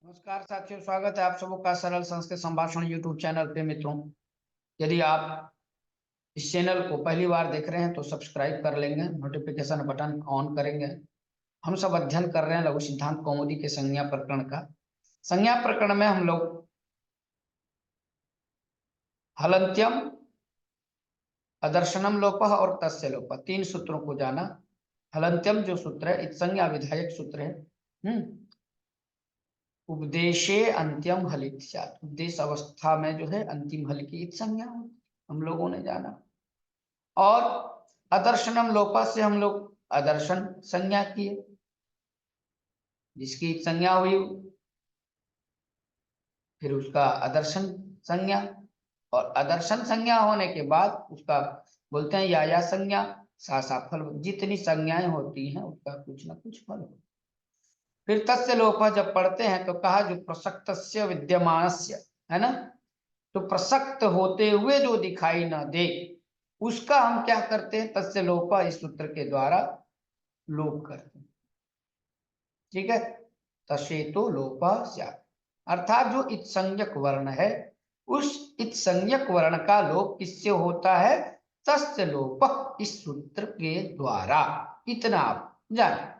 नमस्कार साथियों, स्वागत है आप सबों का सरल संस्कृत संभाषण यूट्यूब चैनल पे। मित्रों, यदि आप इस चैनल को पहली बार देख रहे हैं तो सब्सक्राइब कर लेंगे, नोटिफिकेशन बटन ऑन करेंगे। हम सब अध्ययन कर रहे हैं लघु सिद्धांत कौमुदी के संज्ञा प्रकरण का। संज्ञा प्रकरण में हम लोग हलंत्यम, अदर्शनम लोपः और तस्य लोपः तीन सूत्रों को जाना। हलंत्यम जो सूत्र है इत्संज्ञा विधायक सूत्र है। उपदेशे अंत्यम हलित स्यात्, उपदेश अवस्था में जो है अंतिम हल की इत संज्ञा होती, हम लोगों ने जाना। और अदर्शनम लोपा से हम लोग अदर्शन संज्ञा किए, जिसकी इत संज्ञा हुई फिर उसका अदर्शन संज्ञा, और अदर्शन संज्ञा होने के बाद उसका बोलते हैं या संज्ञा सा फल। जितनी संज्ञाएं होती हैं उसका कुछ ना कुछ फल होता। फिर तस्य लोपः जब पढ़ते हैं तो कहा जो प्रसक्तस्य विद्यमानस्य है ना, तो प्रसक्त होते हुए जो दिखाई न दे उसका हम क्या करते हैं, तस्य लोपः इस सूत्र के द्वारा लोप करते हैं। ठीक है, तसेतो लोपः स्यात्, अर्थात जो इत्संज्ञक वर्ण है उस इत्संज्ञक वर्ण का लोप किससे होता है, तस्य लोपः इस सूत्र के द्वारा। इतना आप जाने।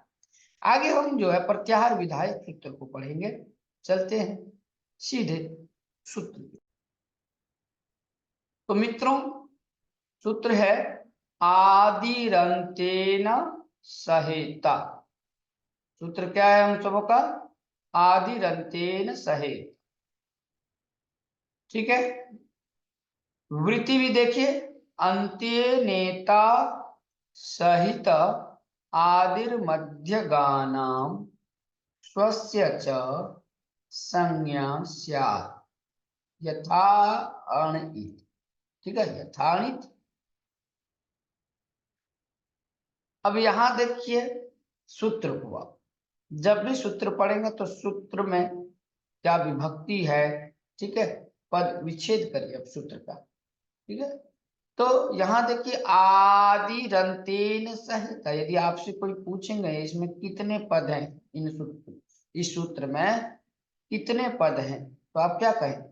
आगे हम जो है प्रत्याहार विधायक सूत्र को पढ़ेंगे। चलते हैं सीधे सूत्र। तो मित्रों, सूत्र है आदिरंतेन सहेता। सूत्र क्या है हम सबों का, आदिरंतेन सहेत। ठीक है, वृत्ति भी देखिए, अंत्ये नेता सहित आदिर्मध्यगानां स्वस्य च संज्ञा स्यात् यथा अणित। ठीक है, यथाणित। अब यहां देखिए सूत्र हुआ, जब भी सूत्र पढ़ेंगे तो सूत्र में क्या विभक्ति है, ठीक है, पद विच्छेद करिए अब सूत्र का। ठीक है, तो यहां देखिए आदि रंतेन सहित, यदि आपसे कोई पूछेंगे इसमें कितने पद हैं, इस सूत्र में कितने पद हैं, तो आप क्या कहें,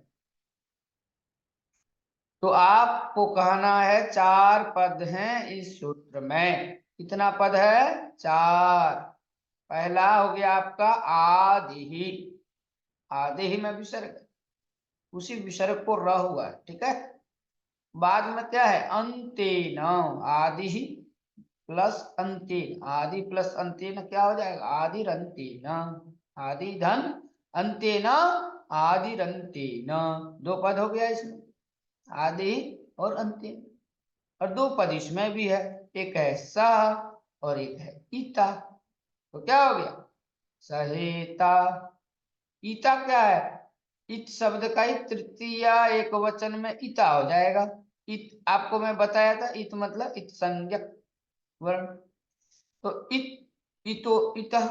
तो आपको कहना है 4 पद हैं इस सूत्र में। कितना पद है, 4। पहला हो गया आपका आदि ही, आदि ही में विसर्ग, उसी विसर्ग को रह हुआ है। ठीक है, बाद में क्या है, अंतेन, आदि ही प्लस अंतेन, आदि प्लस अंतेन क्या हो जाएगा, आदिरंतेन, आदि धन अंतेन आदिरंतेन। 2 पद हो गया इसमें, आदि और अंतिम। और 2 पद इसमें भी है, एक है सह और एक है ईता। तो क्या हो गया, सहेता। ईता क्या है, इत शब्द का ही तृतीय एक वचन में ईता हो जाएगा। इत आपको मैं बताया था, इत मतलब इत संज्ञक वर्ण। तो इत, इतो इतः,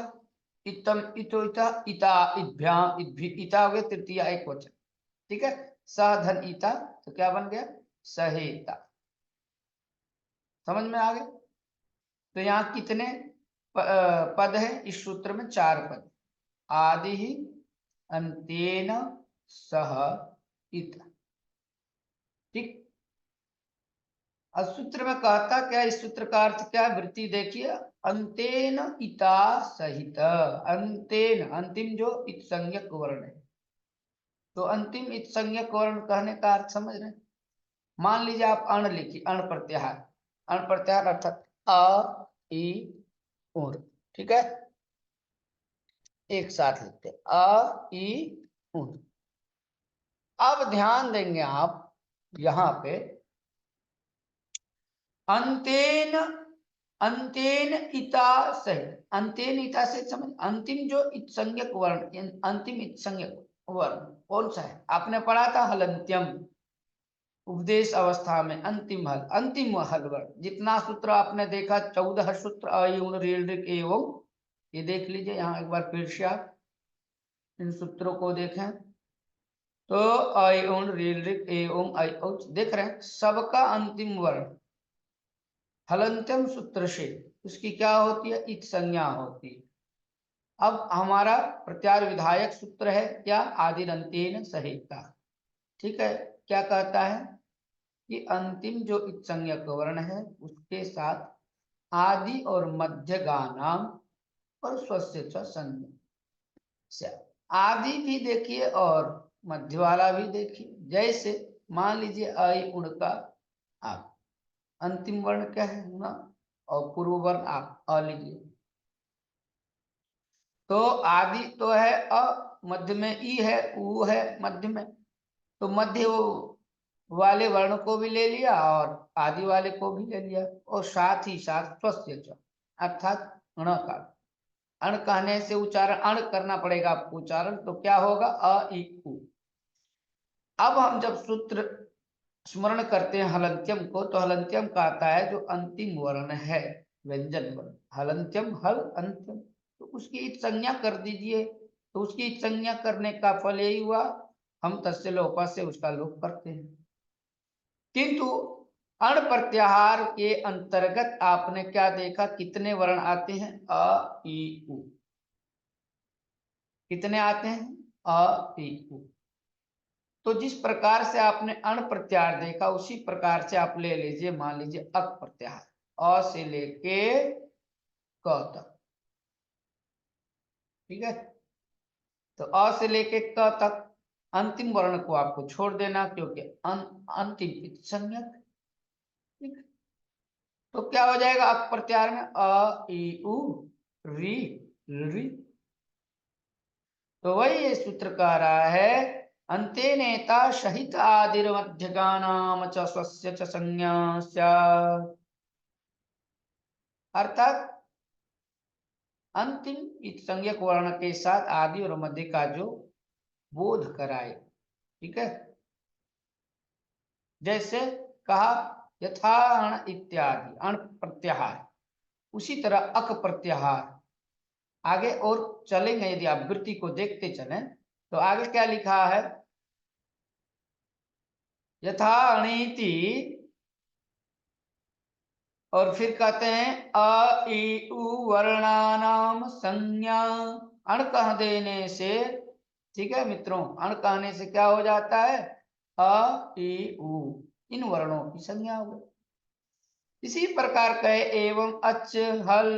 इतम इतो इतः, इता इभ्याम इद्भि, इता हो गया तृतीय एक वचन। ठीक है, स धन ईता, तो क्या बन गया, सहेता। समझ में आ गए। तो यहाँ कितने पद है इस सूत्र में, 4 पद। आदि ही अंतेन सह इत। ठीक, अब सूत्र में कहता क्या, इस सूत्र का अर्थ क्या, वृत्ति देखिए, अंतेन इता सहित। अंतेन, अंतिम जो इत संज्ञक वर्ण है, तो अंतिम इत संज्ञक वर्ण कहने का अर्थ समझ रहे हैं। मान लीजिए आप अण लिखिए, अण प्रत्याहार, अण प्रत्याहार अर्थात अ ई उर। ठीक है, एक साथ लिखते अ ई उर। अब ध्यान देंगे आप यहां पे, अंतेन, अंतेन इता सही, अंतेन इता से समझ, अंतिम जो इत्संज्ञक वर्ण, अंतिम इत्संज्ञक वर्ण कौन सा है, आपने पढ़ा था हलंत्यम, उपदेश अवस्था में अंतिम हल, अंतिम हल वर्ण। जितना सूत्र आपने देखा 14 सूत्र अयुण रील एवं, ये देख लीजिए यहाँ एक बार फिर से आप इन सूत्रों को देखें तो अयुण रील एवं औ देख रहे हैं, सबका अंतिम वर्ण हलंत्यम सूत्र से उसकी क्या होती है, इत संज्ञा होती है। अब हमारा प्रत्याहार विधायक सूत्र है क्या, आदिरंतेन सहिता। ठीक है, क्या कहता है कि अंतिम जो इत्संज्ञक वर्ण है उसके साथ आदि और मध्य गानाम और स्वस्य च संज्ञा। आदि भी देखिए और मध्य वाला भी देखिए। जैसे मान लीजिए आई उण का आप अंतिम वर्ण क्या है ना, और पूर्व वर्ण आप अ लीजिए। तो आदि तो है अ, मध्य में ई है, उ है मध्य में, तो मध्य वाले वर्ण को भी ले लिया और आदि वाले को भी ले लिया, और साथ ही साथ स्वस्य च अर्थात अण का। अण कहने से उच्चारण अण करना पड़ेगा आपको उच्चारण, तो क्या होगा अ ई उ। अब हम जब सूत्र स्मरण करते हैं हलंत्यम को, तो हलंत्यम कहता है जो अंतिम वर्ण है व्यंजन वर्ण, हलंत्यम हल अंत्यम, तो उसकी इत संज्ञा कर दीजिए। तो उसकी इत संज्ञा करने का फल यही हुआ, हम तस्य लोपा से उसका लोप करते हैं। किंतु अण प्रत्याहार के अंतर्गत आपने क्या देखा, कितने वर्ण आते हैं, अ ई उ। कितने आते हैं, अ ई उ। तो जिस प्रकार से आपने अण प्रत्याहार देखा उसी प्रकार से आप ले लीजिए, मान लीजिए अक प्रत्याहार, अ से लेके क तक। ठीक है, तो अ से लेके क तक अंतिम वर्ण को आपको छोड़ देना, क्योंकि अंतिम संज्ञक। ठीक है? तो क्या हो जाएगा अक प्रत्याहार में, अ ई उ री री। तो वही ये सूत्र कह रहा है, अन्ते नेता सहित आदिर मध्यगानाम च स्वस्य च संज्ञा स्यात्। अर्थात अंतिम संज्ञक वर्ण के साथ आदि और मध्य का जो बोध कराए। ठीक है, जैसे कहा यथा अण इत्यादि अण प्रत्याहार, उसी तरह अक प्रत्याहार। आगे और चलेंगे, यदि आप वृत्ति को देखते चलें तो आगे क्या लिखा है, यथा अणीति, और फिर कहते हैं अ ई उ वर्णानाम संज्ञा। अण कह देने से, ठीक है मित्रों, अण कहने से क्या हो जाता है, अ ई उ इन वर्णों की संज्ञा हो गई। इसी प्रकार कहे एवं अच हल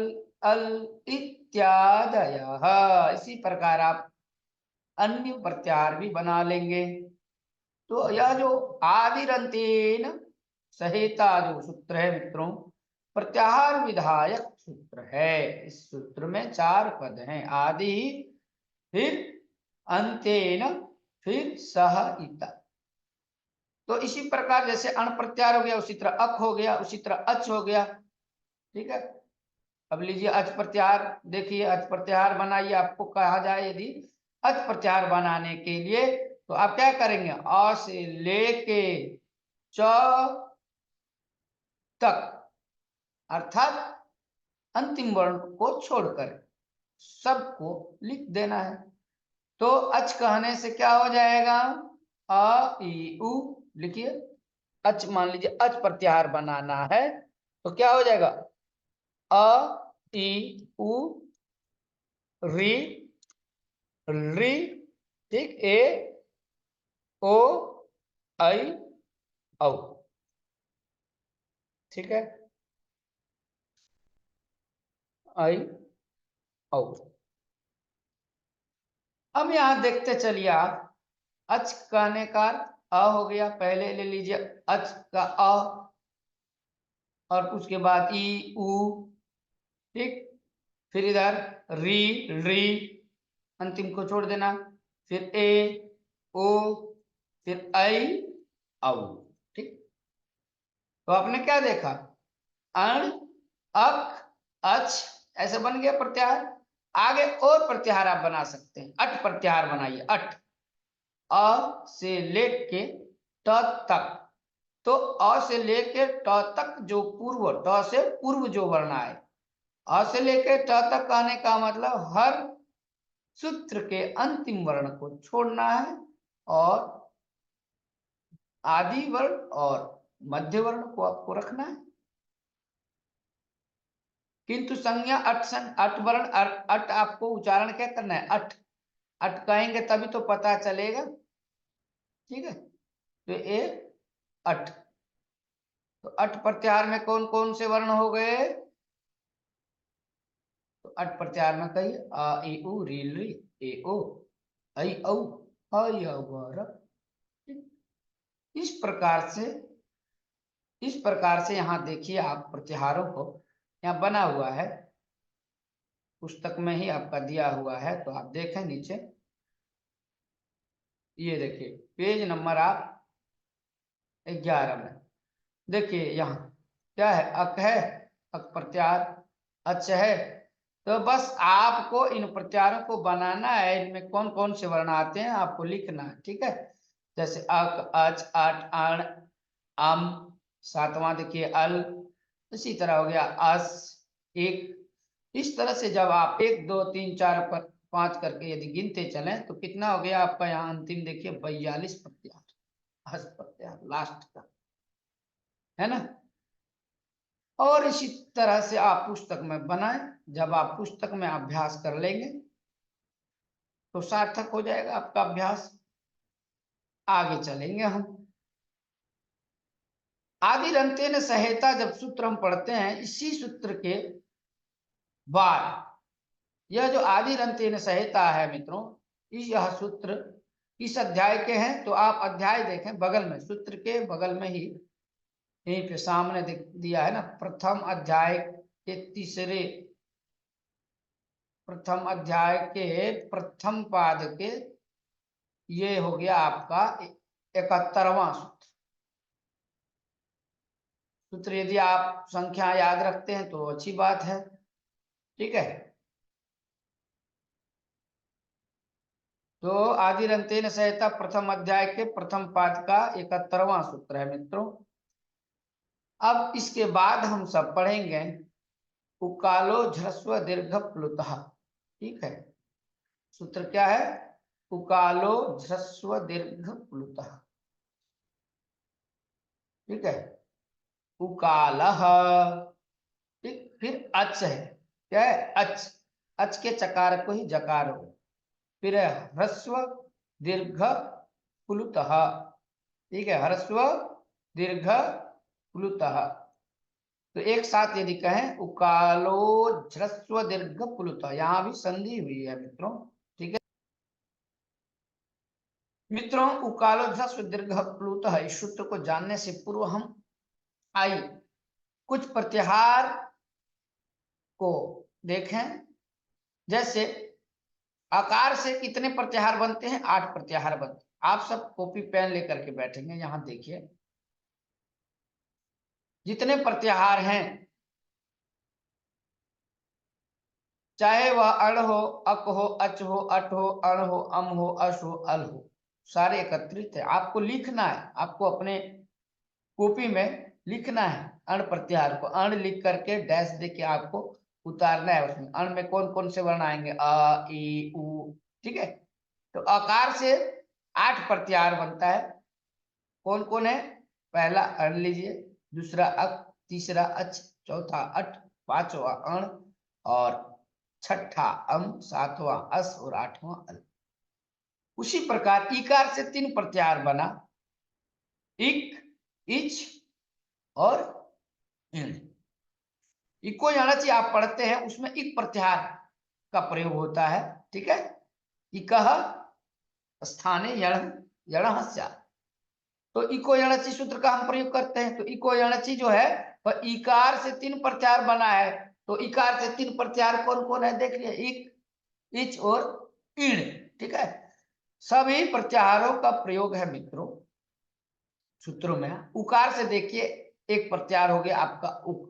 अल इत्यादयः, इसी प्रकार आप अन्य प्रत्याहार भी बना लेंगे। तो यह जो आदिरंतेन सहेता जो सूत्र है मित्रों, प्रत्याहार विधायक सूत्र है। इस सूत्र में 4 पद हैं, आदि, फिर अंतेन, फिर सह इता। तो इसी प्रकार जैसे अण प्रत्याहार हो गया, उसी तरह अक हो गया, उसी तरह अच हो गया। ठीक है, अब लीजिए अच प्रत्याहार देखिए, अच प्रत्याहार बनाइए। आपको कहा जाए यदि अच प्रत्याहार बनाने के लिए, तो आप क्या करेंगे, अ से लेके च तक, अर्थात अंतिम वर्ण को छोड़कर सबको लिख देना है। तो अच कहने से क्या हो जाएगा, अ ई उ लिखिए। अच मान लीजिए अच प्रत्याहार बनाना है, तो क्या हो जाएगा, अ ई उ री री, ठीक, ए ओ आई औ। ठीक है, आई औ। अब यहां देखते चलिए आप, अच कहने का अ हो गया, पहले ले लीजिए अच का अ, और उसके बाद ई उ, ठीक, फिर इधर री री, अंतिम को छोड़ देना, फिर ए ओ, फिर आई औ। ठीक, तो आपने क्या देखा, अण अक अच ऐसे बन गया प्रत्याहार। आगे और प्रत्याहार आप बना सकते हैं, अट प्रत्याहार बनाइए, अट, अ से लेके ट तक। तो अ से लेके ट तक जो पूर्व, ट से पूर्व जो वर्ण आए, अ से लेके ट तक कहने का मतलब हर सूत्र के अंतिम वर्ण को छोड़ना है, और आदि वर्ण और मध्य वर्ण को आपको रखना है। किंतु संज्ञा अट वर्ण अट आपको उच्चारण क्या करना है, अट अट कहेंगे तभी तो पता चलेगा। ठीक है, तो ये अट, तो अट प्रत्याहार में कौन कौन से वर्ण हो गए, तो अट प्रत्याहार में कही आ ई उ री ली ए ओ ऐ औ अ य व र। इस प्रकार से यहाँ देखिए आप प्रत्याहारों को यहाँ बना हुआ है, पुस्तक में ही आपका दिया हुआ है, तो आप देखें नीचे, ये देखिए पेज नंबर आप 11 में देखिए यहाँ क्या है, अक है, अक प्रत्याहार, अच है। तो बस आपको इन प्रत्याहारों को बनाना है, इनमें कौन कौन से वर्ण आते हैं आपको लिखना है। ठीक है, जैसे अक, अच, अट, अण, अम, सातवां देखिए अल, इसी तरह हो गया अस, एक। इस तरह से जब आप 1 2 3 4 5 करके यदि गिनते चलें तो कितना हो गया आपका, यहाँ अंतिम देखिए 42 प्रत्याहार, हस प्रत्याहार लास्ट का, है ना। और इसी तरह से आप पुस्तक में बनाएं, जब आप पुस्तक में अभ्यास कर लेंगे तो सार्थक हो जाएगा आपका अभ्यास। आगे चलेंगे हम, आदि रंतेन सहेता जब सूत्र हम पढ़ते हैं, इसी सूत्र के बाद यह जो आदि रंतेन सहेता है मित्रों, यह सूत्र इस अध्याय के हैं। तो आप अध्याय देखें बगल में, सूत्र के बगल में ही यहीं पे सामने दिया है ना, प्रथम अध्याय के तीसरे, प्रथम अध्याय के प्रथम पाद के, ये हो गया आपका 71वां सूत्र। सूत्र यदि आप संख्या याद रखते हैं तो अच्छी बात है। ठीक है, तो आदि रंतेन सहिता प्रथम अध्याय के प्रथम पाद का 71वां सूत्र है मित्रों। अब इसके बाद हम सब पढ़ेंगे उकालो झ्रस्व दीर्घ प्लुतः। ठीक है, सूत्र क्या है, उकालो झ्रस्व दीर्घ प्लुतः। ठीक है, उकालः, ठीक, फिर अच है, क्या है, अच, अच के चकार को ही जकार हो, फिर है ह्रस्व दीर्घ प्लुतः। ठीक है, ह्रस्व दीर्घ प्लुतः। तो एक साथ यदि कहें उकालो झ्रस्व दीर्घ प्लुतः, यहां भी संधि हुई है मित्रों। ठीक है मित्रों, उकालो झ्रस्व दीर्घ प्लुतः, इस सूत्र को जानने से पूर्व हम आई कुछ प्रत्याहार को देखें। जैसे आकार से कितने प्रत्याहार बनते हैं, 8 प्रत्याहार बनते हैं। आप सब कॉपी पेन लेकर के बैठेंगे, यहां देखिए जितने प्रत्याहार हैं, चाहे वह अण हो, अक हो, अच हो, अट हो, अण हो, अम हो, अश हो, अल हो, सारे एकत्रित है। आपको लिखना है, आपको अपने कॉपी में लिखना है अण प्रत्याहार को, अण लिख करके डैश दे के आपको उतारना है। उसमें अण में कौन कौन से वर्ण आएंगे, अ ई उ। ठीक है, तो आकार से 8 प्रत्याहार बनता है। कौन कौन है, पहला अण लीजिए, दूसरा अक, तीसरा अच, चौथा अट, पांचवा अण, और छठा अम, सातवां अस और आठवां अल। उसी प्रकार इकार से 3 प्रत्याहार बना, इक, इच और इण। इको यणचि आप पढ़ते हैं, उसमें इक प्रत्याहार का प्रयोग होता है। ठीक है, इकः स्थाने यण, यणः स्यात्। तो इको यणचि सूत्र का हम प्रयोग करते हैं। तो इको यणचि जो है वह इकार से 3 प्रत्याहार बना है। तो इकार से 3 प्रत्याहार कौन कौन है, देख लिया, इक, इच और इण। ठीक है, सभी प्रत्याहारों का प्रयोग है मित्रों सूत्रों में। उकार से देखिए एक प्रत्याहार हो गया आपका उक,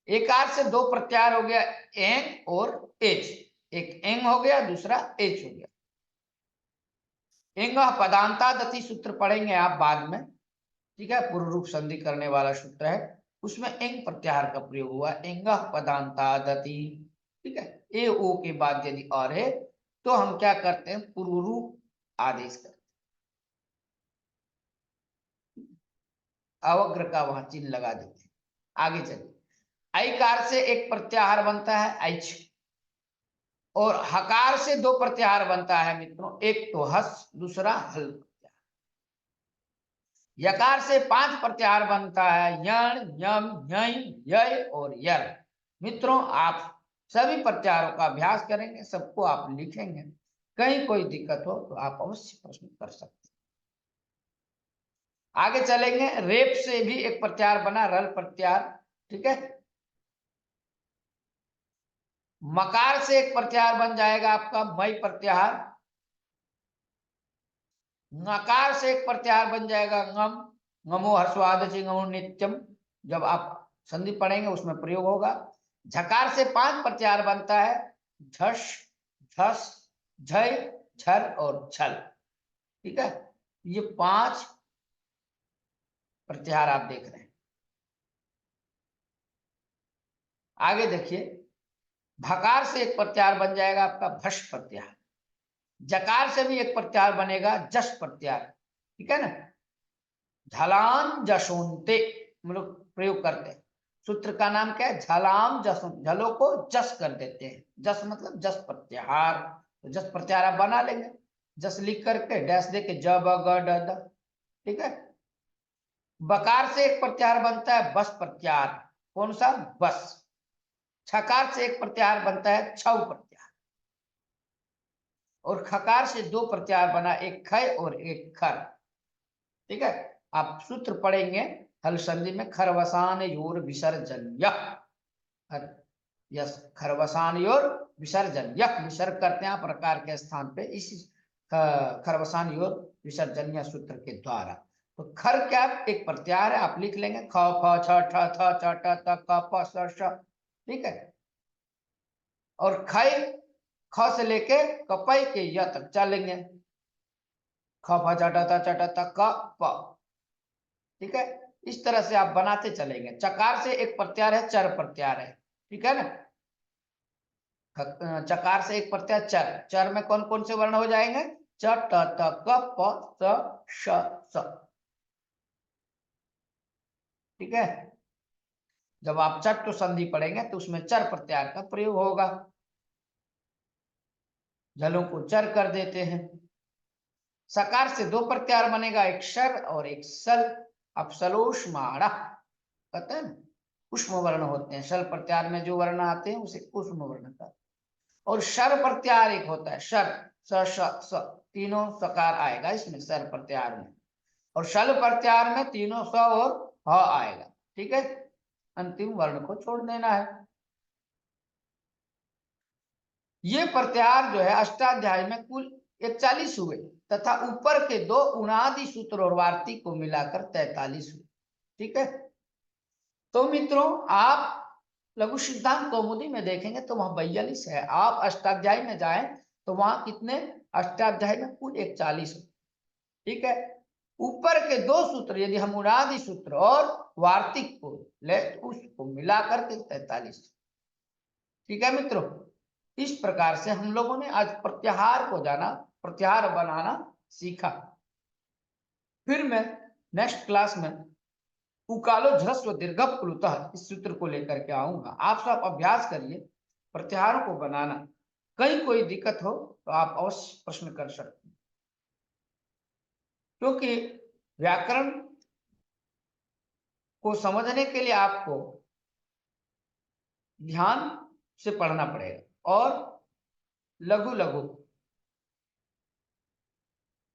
एकार से 2 प्रत्याहार हो गया एंग और एच, एक एंग हो गया, दूसरा एच हो गया। एंग पदांतादति सूत्र पढ़ेंगे आप बाद में। ठीक है, पूर्व रूप संधि करने वाला सूत्र है, उसमें एंग प्रत्याहार का प्रयोग हुआ, एंग पदांतादति। ठीक है, ए ओ के बाद यदि और है तो हम क्या करते हैं, पूर्व रूप आदेश करते हैं, अवग्र का वहां चिन्ह लगा देते हैं। आगे चलिए, ऐकार से एक प्रत्याहार बनता है ऐच, और हकार से दो प्रत्याहार बनता है मित्रों, एक तो हस, दूसरा हल। यकार से 5 प्रत्याहार बनता है, यण, यम, यय, यय और यल। मित्रों आप सभी प्रत्याहारों का अभ्यास करेंगे, सबको आप लिखेंगे, कहीं कोई दिक्कत हो तो आप अवश्य प्रश्न कर सकते हैं। आगे चलेंगे, रेप से भी एक प्रत्याहार बना, रल प्रत्याहार, ठीक है। मकार से एक प्रत्याहार बन जाएगा आपका मई प्रत्याहार। नकार से एक प्रत्याहार बन जाएगा ngम, ngमो हर्षवादचि ngमो नित्यम, जब आप संधि पढ़ेंगे उसमें प्रयोग होगा। झकार से 5 प्रत्याहार बनता है, झस, झस, झय, झर और छल, ठीक है। ये 5 प्रत्याहार आप देख रहे हैं। आगे देखिए, भकार से एक प्रत्याहार बन जाएगा आपका भस प्रत्याहार। जकार से भी एक प्रत्याहार बनेगा, जस प्रत्याहार, ठीक है ना। झलान जसोन्ते हम लोग प्रयोग करते हैं, सूत्र का नाम क्या है, झलाम जसों, झलो को जस कर देते हैं, जस मतलब जस प्रत्याहार, तो जस प्रत्याहार आप बना लेंगे, जस लिख करके डैश दे के ज ब ग ड द, ठीक है। बकार से एक प्रत्याहार बनता है बस प्रत्याहार, कौन सा, बस। छकार से एक प्रत्याहार बनता है छव प्रत्याहार, और खकार से 2 प्रत्याहार बना, एक खय और एक खर, ठीक है। आप सूत्र पढ़ेंगे हल संधि में, खरवसान योर विसर्जन, यस, खरवसान योर विसर्जन, यह विसर्ग करते हैं प्रकार के स्थान पे, इस खरवसान योर विसर्जन सूत्र के द्वारा। तो खर क्या एक प्रत्याहार है, आप लिख लेंगे, ख फ छ ठ थ च ट त क प स श, ठीक है। और खय, ख से लेके कपय के य तक चलेंगे, ख फ च ट त च ट त क प, ठीक है। इस तरह से आप बनाते चलेंगे। चकार से एक प्रत्याहार है, चर प्रत्याहार है, ठीक है ना। चकार से एक प्रत्याहार चर, चर में कौन कौन से वर्ण हो जाएंगे, च ट त क प स श स, ठीक है। जब आप चट संधि पढ़ेंगे तो उसमें चर प्रत्याहार का प्रयोग होगा, जलों को चर कर देते हैं। सकार से 2 प्रत्याहार बनेगा, एक शर और एक सल। अब सलोष्माणा कहते हैं ना, उष्म वर्ण होते हैं, शल प्रत्याहार में जो वर्ण आते हैं उसे उष्म वर्ण का। और शर प्रत्याहार एक होता है, शर, स श स, तीनों सकार आएगा इसमें शर प्रत्याहार में, और शल प्रत्याहार में तीनों स और ह आएगा, ठीक है। अंतिम वर्ण को छोड़ देना है। ये प्रत्याहार जो है अष्टाध्याय में कुल 41 हुए, तथा ऊपर के 2 उणादि सूत्र और वार्तिक को मिलाकर 43 हुए, ठीक है। तो मित्रों आप लघु सिद्धांत कौमुदी में देखेंगे तो वहां 42 है, आप अष्टाध्याय में जाएं तो वहां कितने, अष्टाध्याय में कुल 41, ठीक है। ऊपर के 2 सूत्र यदि हम उणादि सूत्र और वार्तिक को ले तो उसको मिलाकर के 43, ठीक है मित्रों। इस प्रकार से हम लोगों ने आज प्रत्याहार को जाना, प्रत्याहार बनाना सीखा। फिर मैं नेक्स्ट क्लास में उकालो झ्रस्व दीर्घप प्लुतः इस सूत्र को लेकर के आऊंगा। आप सब अभ्यास करिए प्रत्याहारों को बनाना, कहीं कोई दिक्कत हो तो आप अवश्य प्रश्न कर सकते हैं, क्योंकि व्याकरण को समझने के लिए आपको ध्यान से पढ़ना पड़ेगा, और लघु लघु,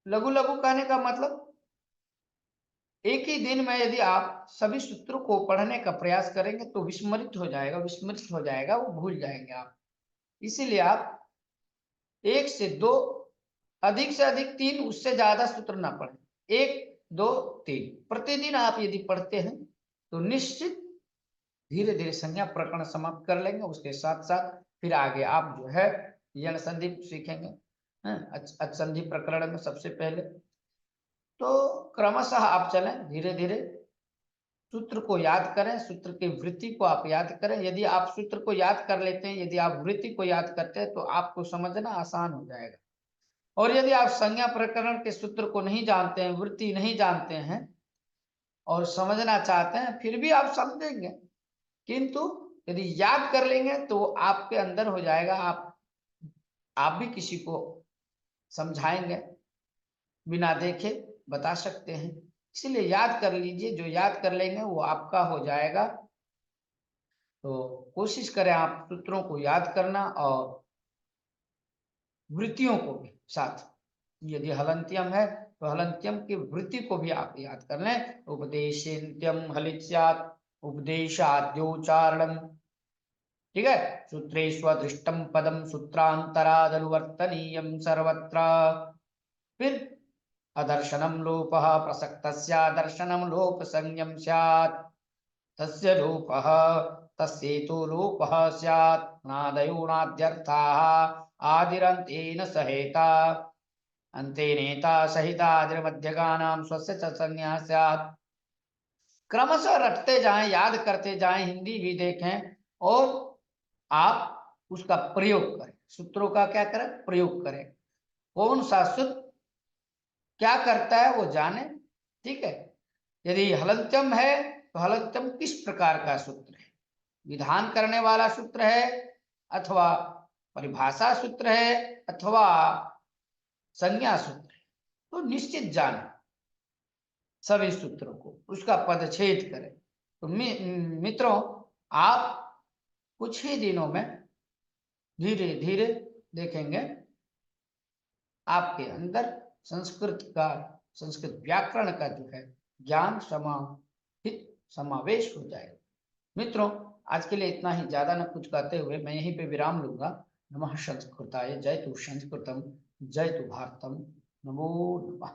लघु लघु कहने का मतलब एक ही दिन में यदि आप सभी सूत्रों को पढ़ने का प्रयास करेंगे तो विस्मृत हो जाएगा, विस्मृत हो जाएगा, वो भूल जाएंगे आप। इसीलिए आप 1 से 2, अधिक से अधिक 3, उससे ज्यादा सूत्र ना पढ़ें, 1 2 3 प्रतिदिन आप यदि पढ़ते हैं तो निश्चित धीरे धीरे संज्ञा प्रकरण समाप्त कर लेंगे। उसके साथ साथ फिर आगे आप जो है यण संधि सीखेंगे, संधि प्रकरण में सबसे पहले। तो क्रमशः आप चलें धीरे धीरे, सूत्र को याद करें, सूत्र की वृत्ति को आप याद करें। यदि आप सूत्र को याद कर लेते हैं, यदि आप वृत्ति को याद करते हैं तो आपको समझना आसान हो जाएगा। और यदि आप संज्ञा प्रकरण के सूत्र को नहीं जानते हैं, वृत्ति नहीं जानते हैं और समझना चाहते हैं, फिर भी आप समझेंगे, किंतु यदि याद कर लेंगे तो आपके अंदर हो जाएगा, आप भी किसी को समझाएंगे, बिना देखे बता सकते हैं। इसलिए याद कर लीजिए, जो याद कर लेंगे वो आपका हो जाएगा। तो कोशिश करें आप सूत्रों को याद करना और वृत्तियों को भी साथ। यदि हलंत्यम है तो हलंत्यम की वृत्ति को भी आप याद कर लें। उपदेशेन्त्यम हलित स्यात्, उपदेशाद्योच्चारणम। ठीक है, सूत्रेष्वदृष्टम पदम सूत्रांतरादनुवर्तनीयम सर्वत्र। फिर अदर्शनम लोपः प्रसक्तस्य दर्शनम लोप संज्ञम स्यात्, तस्य लोपः तस्येतो लोपः स्यात्, नादयोनाद्यर्थाः आदिरन्तेन सहेता, अन्तेनेता सहितादिर्मध्यगानां स्वस्य च संज्ञा स्यात्। क्रमशः रटते जाएं, याद करते जाएं, हिंदी भी देखें और आप उसका प्रयोग करें। सूत्रों का क्या करें? प्रयोग करें। कौन सा सूत्र क्या करता है वो जाने। ठीक है, यदि हलंत्यम है तो हलंत्यम किस प्रकार का सूत्र है, विधान करने वाला सूत्र है अथवा परिभाषा सूत्र है अथवा संज्ञा सूत्र है, तो निश्चित जाने सभी सूत्रों को, उसका पदच्छेद करें। तो मित्रों, आप कुछ ही दिनों में धीरे धीरे देखेंगे आपके अंदर संस्कृत व्याकरण का जो है ज्ञान समावेश हो जाएगा। मित्रों, आज के लिए इतना ही, ज्यादा न कुछ कहते हुए मैं यहीं पे विराम लूंगा। नमः संस्कृताय, जय तु संस्कृतम, जय तु भारतम, नमो नमः।